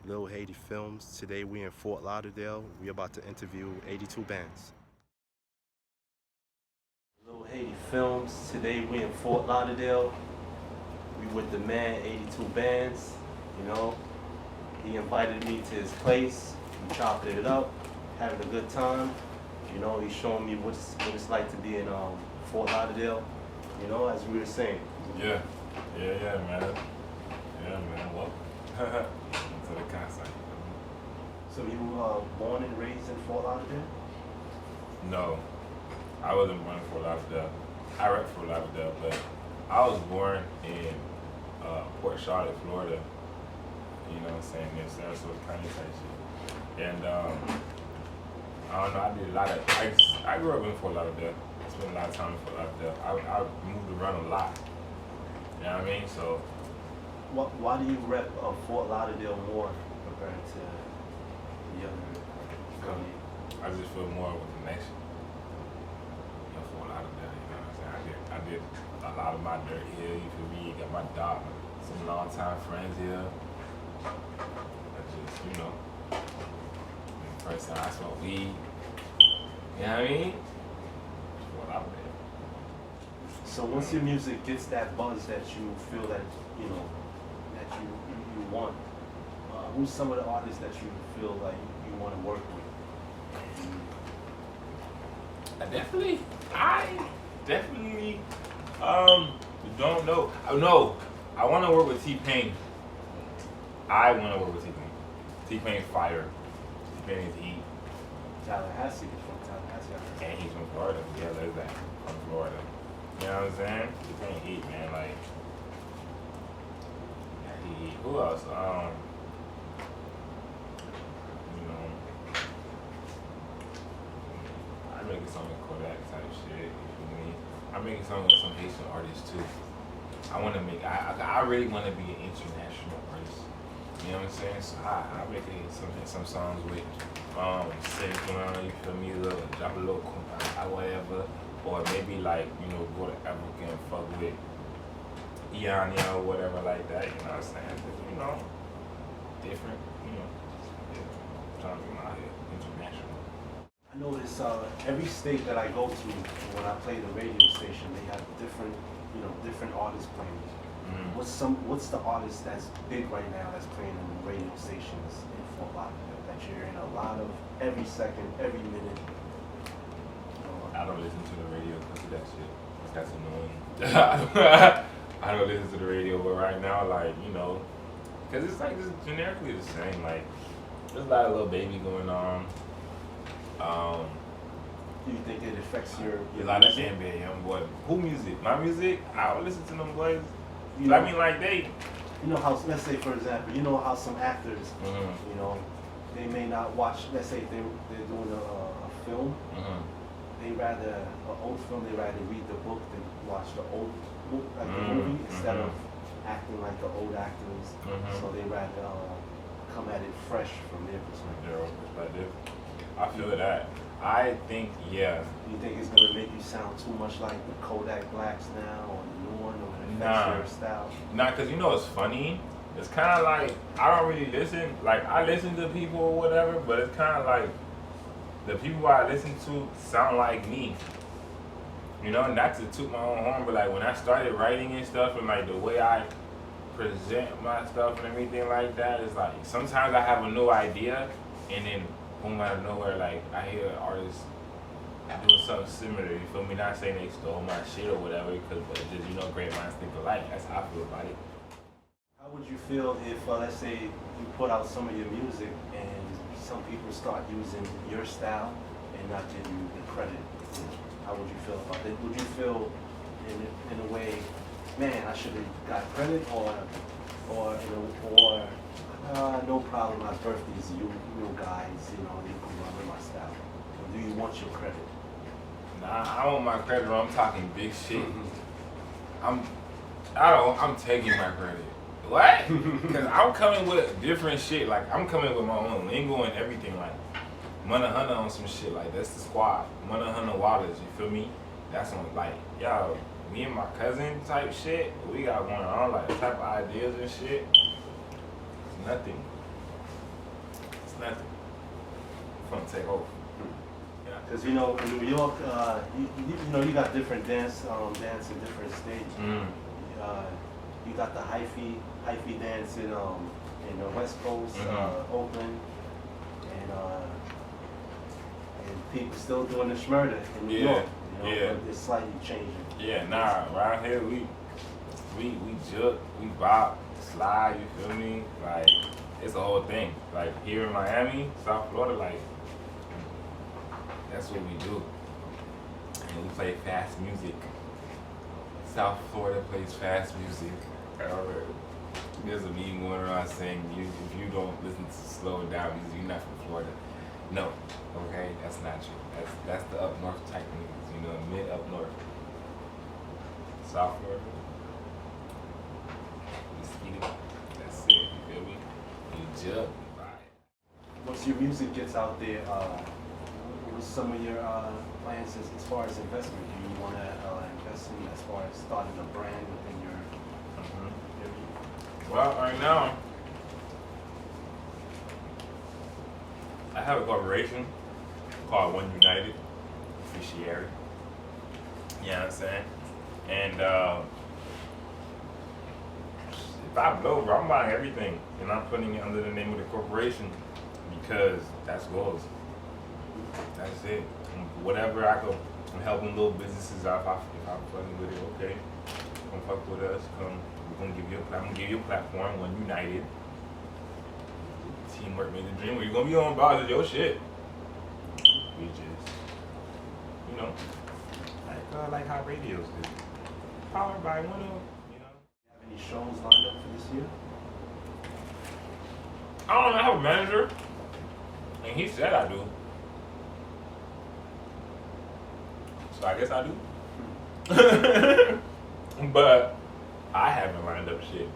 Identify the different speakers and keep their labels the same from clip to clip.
Speaker 1: Lil Haiti Films. Today we in Fort Lauderdale. We about to interview 82Bands. Lil Haiti Films. Today we in Fort Lauderdale. We with the man 82Bands. You know, he invited me to his place. We chopping it up, having a good time. You know, he's showing me what it's like to be in Fort Lauderdale. You know, as we were saying.
Speaker 2: Yeah, man. Yeah, man. Well, to the concert.
Speaker 1: So you were born and raised in Fort Lauderdale?
Speaker 2: No, I wasn't born in Fort Lauderdale. I rep Fort Lauderdale, but I was born in Port Charlotte, Florida. You know what I'm saying? In Sarasota County type shit. And I don't know. I did a lot of. I grew up in Fort Lauderdale. I spent a lot of time in Fort Lauderdale. I moved around a lot. You know what I mean? So.
Speaker 1: Why do you rep Fort Lauderdale more compared to the other county?
Speaker 2: I just feel more of a connection. You know, Fort Lauderdale, you know what I'm saying? I did a lot of my dirt here, you feel me? Got my dog, some long time friends here. I just, you know, first time I smoked weed. You know what I mean? Fort Lauderdale.
Speaker 1: So once your music gets that buzz that you feel that, you know, that you want, who's some of the artists that you feel like you want to work with?
Speaker 2: I definitely don't know. No, I want to work with T-Pain. I want to work with T-Pain. T-Pain fire. T-Pain is heat.
Speaker 1: Tallahassee is from Tallahassee.
Speaker 2: And he's from Florida. Yeah, there's that. From Florida. You know what I'm saying? T-Pain heat, man. Like, yeah, he heat. Who else? You know, I make a song with Kodak type shit. You feel me? I make a song with some Haitian artists too. I want to make. I really want to be an international artist. You know what I'm saying? So I make some songs with sing around. You feel me? Drop a little whatever, or maybe like go to Africa and fuck with Ian or whatever like that. You know what I'm saying? But, different. Yeah, trying to be out here international.
Speaker 1: I notice every state that I go to, when I play the radio station, they have different artists playing.
Speaker 2: Mm-hmm.
Speaker 1: What's the artist that's big right now that's playing in the radio stations in Fort Lauderdale that you're hearing a lot of every second, every minute?
Speaker 2: I don't listen to the radio because of that shit. That's annoying. I don't listen to the radio, but right now, like, because it's like just generically the same. Like, there's a lot of Lil Baby going on.
Speaker 1: Do you think it affects your
Speaker 2: a lot of
Speaker 1: music?
Speaker 2: NBA young boy. Who music? My music? I don't listen to them boys. I mean, like they.
Speaker 1: You know how, let's say for example, you know how some actors, they may not watch. Let's say they're doing a film. They rather an old film. They rather read the book than watch the old book, like the movie, instead of acting like the old actors. So they rather come at it fresh from their perspective.
Speaker 2: Their own perspective. I feel that. I think, yeah.
Speaker 1: You think it's gonna make you sound too much like the Kodak Blacks now, or the new one, or the your style?
Speaker 2: Nah, cause it's funny. It's kind of like I don't really listen. Like I listen to people or whatever, but it's kind of like the people I listen to sound like me. Not to toot my own horn, but like when I started writing and stuff, and like the way I present my stuff and everything like that, is like sometimes I have a new idea, and then boom, out of nowhere, like I hear artists doing something similar. You feel me? Not saying they stole my shit or whatever, but just great minds think alike. That's how I feel about it.
Speaker 1: How would you feel if, let's say, you put out some of your music and some people start using your style and not giving you the credit? How would you feel about it? Would you feel in a way, man, I should have got credit, or no problem, my birthday's you guys, they can run with my style. Or do you want your credit?
Speaker 2: Nah, I want my credit. I'm talking big shit. I'm taking my credit. What? Because I'm coming with different shit. Like I'm coming with my own lingo and everything. Like Munna Hunna on some shit. Like that's the squad. Munna Hunna Waters. You feel me? That's on like yo. Me and my cousin type shit. We got going on like type of ideas and shit. It's nothing. nothing. Fun take over. Yeah.
Speaker 1: Because you know in New York, you know you got different dance in different states. You got the hyphy dance in the West Coast, Oakland, and people still doing the schmurder in New York. You know, but it's slightly changing.
Speaker 2: Yeah, nah, around here we jug, we bop, slide, you feel me? Like, it's a whole thing. Like, here in Miami, South Florida, like, that's what we do. And we play fast music. South Florida plays fast music. There's a meme going around saying, if you don't listen to slow down music, you're not from Florida. No, okay, that's not true. That's the up north type niggas, you know, mid up north. South Florida. We speed it. That's it, you feel me? You jug, we ride.
Speaker 1: Once your music gets out there, what's some of your plans as far as investment? Do you want to invest in as far as starting a brand within your
Speaker 2: Well, right now, I have a corporation called One United Fiduciary. You know what I'm saying? And if I blow, bro, I'm buying everything and I'm putting it under the name of the corporation because that's goals. That's it. Whatever I go, I'm helping little businesses out. If I'm fucking with it, okay. Come fuck with us. Come. I'm gonna give you a platform. One United. Teamwork made the dream. Where you're gonna be on bars of your shit. We just, you know, like how radios do. Powered by one of, you know.
Speaker 1: Do you have any shows lined up for this year?
Speaker 2: I don't know. I have a manager, and he said I do. So I guess I do. But I haven't lined up shit.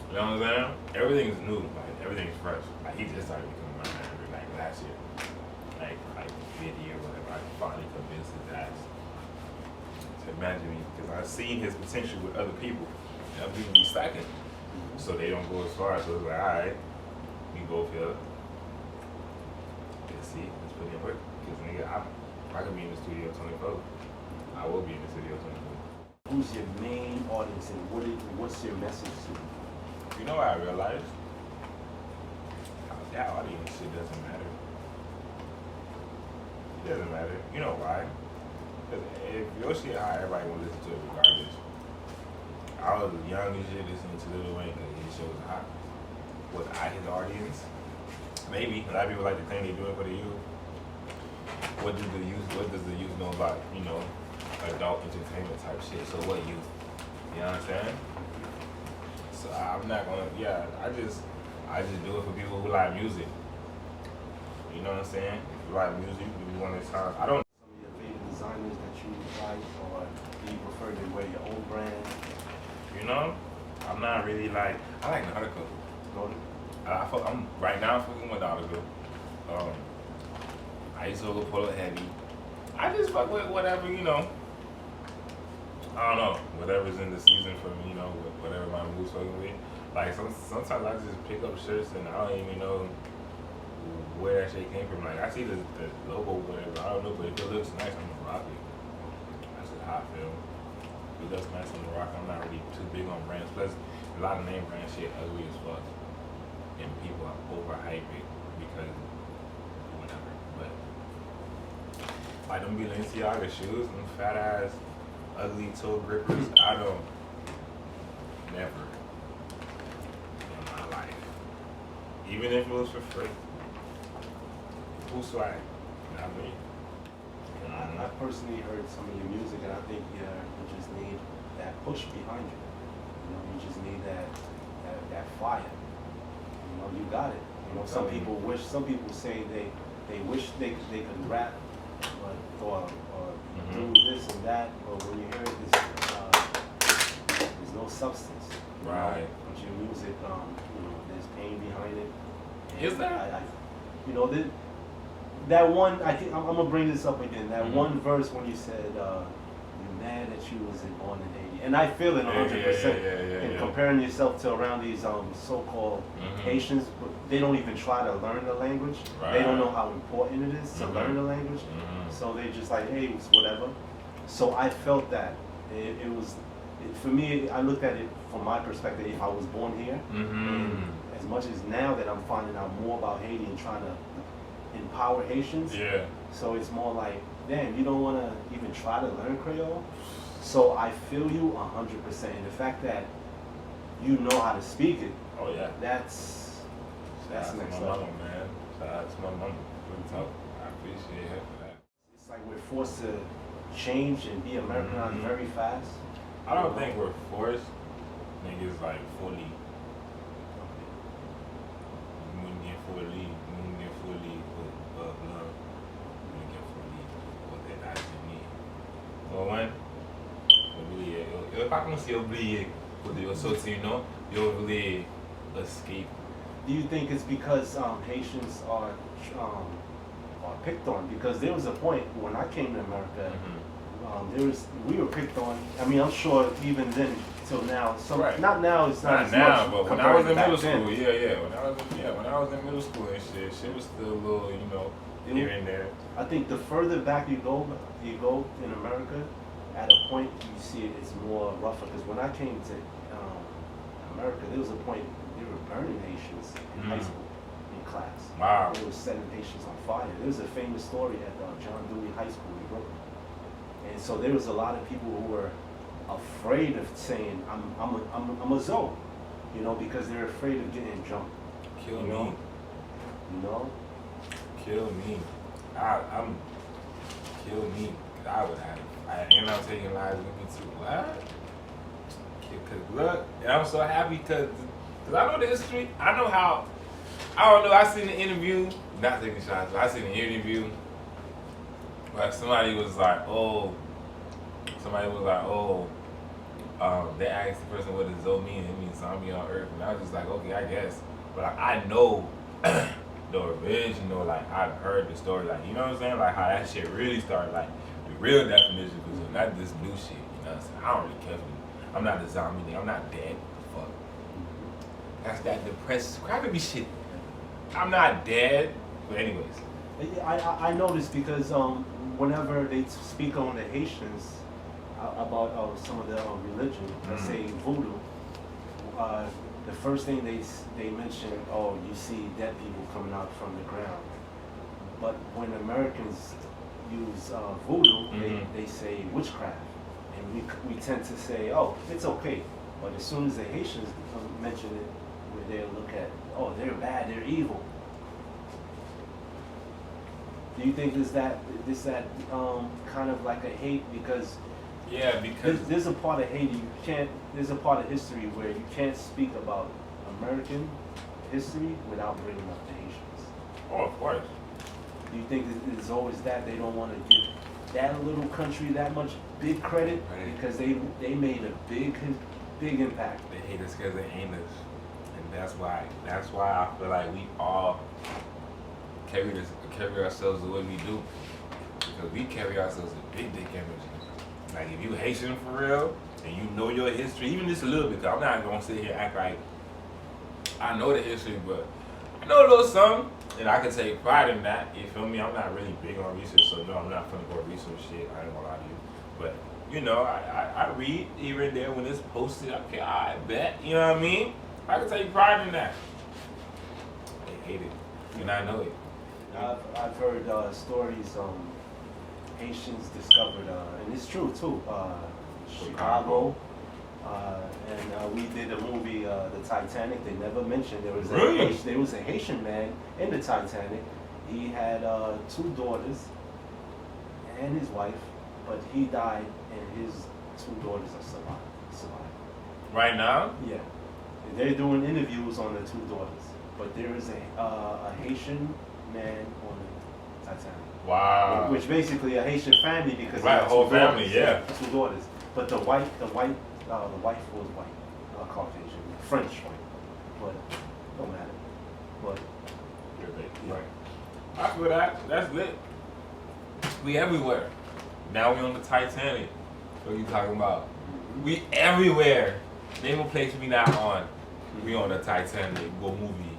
Speaker 2: You know what I'm saying? Everything's new. Like, everything's fresh. Like, he just started becoming my manager, like, last year. Like video or whatever. I finally convinced his ass to manage me. Because I've seen his potential with other people. And other people be slacking. So they don't go as far. So it's like, alright, we both here. Let's see. Let's put in work. Because, nigga, I could be in the studio 24. I will be in the studio 24.
Speaker 1: Who's your main audience and what's your message to them?
Speaker 2: You know what I realized? That audience shit doesn't matter. It doesn't matter. You know why? Because if your shit hot, everybody will listen to it regardless. I was young and shit listening to Lil Wayne because his show was hot. Was I his audience? Maybe. A lot of people like to claim they do it for the youth. What does the youth know about, you know, adult entertainment type shit? So what youth? You know what I'm saying? So I'm not gonna, I just do it for people who like music. You know what I'm saying? If you like music, if you want to sound, I don't.
Speaker 1: Some of your favorite designers that you like, or do you prefer to wear your own brand?
Speaker 2: You know, I'm not really like, I like Nautical. I'm right now fucking with Nautical. I used to go Polo Heavy. I just fuck with whatever, you know. I don't know, whatever's in the season for me, you know, whatever my mood's fucking with. Like, sometimes I just pick up shirts and I don't even know where that shit came from. Like, I see the logo, whatever, I don't know, but if it looks nice, I'm gonna rock it. That's just how I feel. If it looks nice on the rock, I'm not really too big on brands. Plus, a lot of name brand shit ugly as fuck. And people overhype it because whatever. But, like, them Balenciaga shoes, them fat ass, ugly toe grippers, I don't, never in my life. Even if it was for free. Who swag? Not me.
Speaker 1: I personally heard some of your music and I think you just need that push behind you. You know, you just need that fire. You know, you got it. You know, some people say they wish they could rap, but or do this and that, but when you hear it, there's no substance.
Speaker 2: Right.
Speaker 1: But your music, you know, there's pain behind it.
Speaker 2: Is there?
Speaker 1: You know, that one. I think I'm gonna bring this up again. That one verse when you said you mad that you wasn't born in Haiti. And I feel it 100%. And comparing yourself to around these so-called Haitians, but they don't even try to learn the language.
Speaker 2: Right.
Speaker 1: They don't know how important it is to learn the language. So they just like, hey, it's whatever. So I felt that it was, for me, I looked at it from my perspective. If I was born here, and as much as now that I'm finding out more about Haiti and trying to empower Haitians, so it's more like, damn, you don't want to even try to learn Creole. So I feel you 100%. And the fact that you know how to speak it, that's next level,
Speaker 2: man. Shout out to my mama. Good talk. I appreciate her for that.
Speaker 1: It's like we're forced to change and be Americanized very fast.
Speaker 2: I don't think we're forced. I think it's like fully. Fully. Eu pas como se oublier quando eu sou assim, não? Eu voulais escape.
Speaker 1: Do you think it's because Haitians are picked on? Because there was a point when I came to America, we were picked on. I mean, I'm sure even then till now. Not now. It's not as
Speaker 2: now,
Speaker 1: much
Speaker 2: but when I was in middle school, when I was in middle school and shit was still a little, here and there.
Speaker 1: I think the further back you go in America, at a point you see it's more rougher. Because when I came to America, there was a point they were burning Haitians in high school in class.
Speaker 2: Wow.
Speaker 1: They were setting Haitians on fire. There was a famous story at John Dewey High School in Brooklyn. And so there was a lot of people who were afraid of saying I'm a Zoe, because they're afraid of getting jumped.
Speaker 2: Kill me. Kill me. I'm kill me. I would have. And I'm taking lives with me too. What? Cause look, and I'm so happy because I know the history. I know how. I don't know. I seen the interview. Not taking shots, but I seen the interview. But somebody was like, they asked the person what does Zoe mean. It means zombie on Earth, and I was just like, okay, I guess. But I know the original. Like I've heard the story. Like you know what I'm saying? Like how that shit really started. Like the real definition was not this new shit. You know what I'm saying? I don't really care for you. I'm not a zombie nigga. I'm not dead. Fuck. That's that depressed crybaby shit. I'm not dead. But anyways.
Speaker 1: I noticed because whenever they speak on the Haitians about some of their religion, let's say voodoo, the first thing they mention, you see dead people coming out from the ground. But when Americans use voodoo, they say witchcraft. And we tend to say, it's okay. But as soon as the Haitians mention it, where they look at, they're bad, they're evil. Do you think is that kind of like a hate because there's a part of Haiti there's a part of history where you can't speak about American history without bringing up the Haitians.
Speaker 2: Oh, of course.
Speaker 1: Do you think it's always that they don't want to give that little country that much big credit because they made a big impact?
Speaker 2: They hate us because they ain't us, and that's why I feel like we all carry ourselves the way we do, because we carry ourselves with big energy. Like if you Haitian for real and you know your history, even just a little bit, cause I'm not gonna sit here and act like I know the history, but I know a little something, and I can take pride in that. You feel me? I'm not really big on research, so no, I'm not gonna go research shit. I ain't gonna lie to you, but I read here and there when it's posted. Okay, I bet, you know what I mean? I can take pride in that. They hate it, and I know it.
Speaker 1: I've heard stories Haitians discovered, and it's true too, Chicago, and we did a movie, The Titanic. They never mentioned there was a Haitian man in the Titanic. He had 2 daughters and his wife, but he died, and his 2 daughters are survived.
Speaker 2: Right now?
Speaker 1: Yeah, they're doing interviews on the 2 daughters, but there is a Haitian man on the Titanic.
Speaker 2: Wow.
Speaker 1: Which basically a Haitian family because
Speaker 2: right, a whole family, yeah.
Speaker 1: 2 daughters. But the wife was white, Caucasian, French white. But don't matter. But
Speaker 2: right. I feel that. That's lit. We everywhere. Now we on the Titanic. What you talking about? We everywhere. Name a place we not on. We on the Titanic. Go movie.